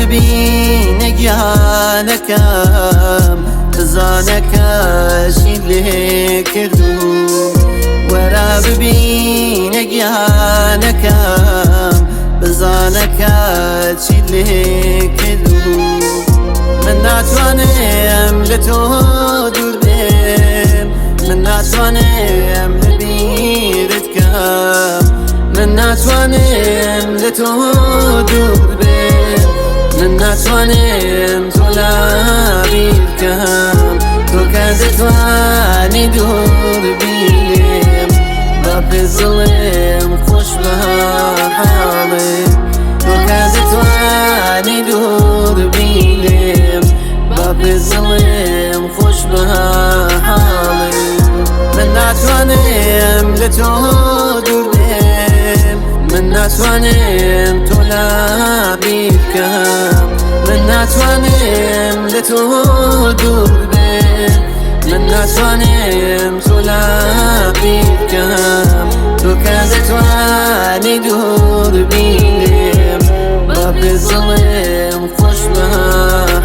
ببینه گیانەکەم بزانەکە چی لێ کردوو وەرە ببینە گیانەکەم بزانەکە چی لێ کردوو من ناتوانم لە تۆ دوور بێم من ناتوانم لە بیرت کەم من ناتوانم لە تۆ دوور بێم من ناتوانم تۆ لە بیر کەم تۆ کە دەتوانی دوور بێم با پێزڵێم خۆش بە حاڵێم تۆ کە دەتوانی دوور بێم با پێزڵێم خۆش بە حاڵێم من ناتوانم لە تۆ دوور بێم من ناتوانم تۆ لە بیر بکەم من ناتوانم لە تۆ دوور بێم من ناتوانم تۆ لە بیر بکەم تۆ کە دەتوانی دوور بێم با پێزڵێم خۆش بە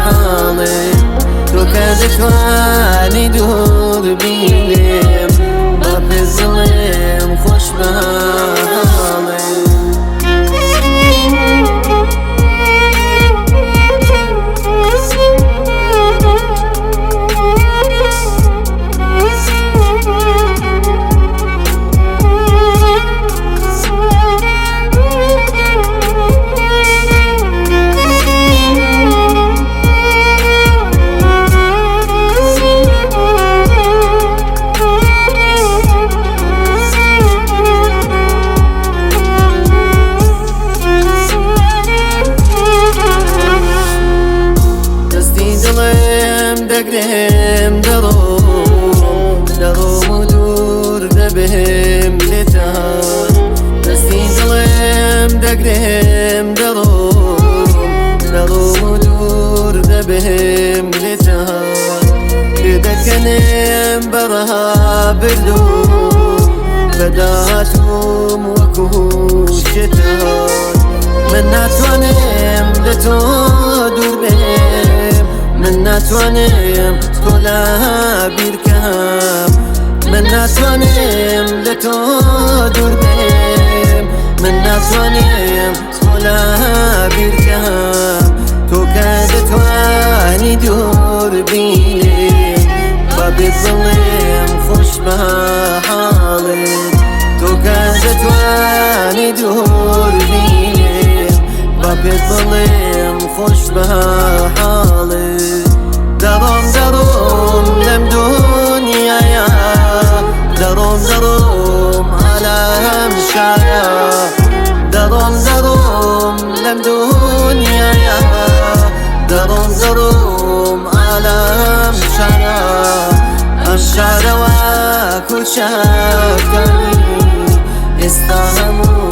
حاڵێم تۆ کە دەتوانی دوور بێم با پێزڵێم خۆش بە حاڵێم دەگرێم دەڕۆم و دوور دەبێم لێتان دەستی دڵێم دەگرێم دەڕۆم و دوور دەبێم لێتان پێ دەکەنێم بەڕەها بردوو بەداهاتوم وەکو شێتان من ناتوانم لە تۆ دوور بێم من ناتوانم تۆ لە بیر بکەم من ناتوانم لە تۆ دوور بێم من ناتوانم تۆ لە بیر بکەم تۆ کە دەتوانی دوور بێم با بێزڵێم خۆش بە حاڵت تۆ کە دەتوانی دوور بێم با بێزڵێم خۆش بە حاڵت دەڕۆم لەم دونیایە دەڕۆم عالەم شایە دەڕۆم لەم دونیایە دەڕۆم عالەم شایە ئەم شارەوە کوچەکەی ئێستا هەموو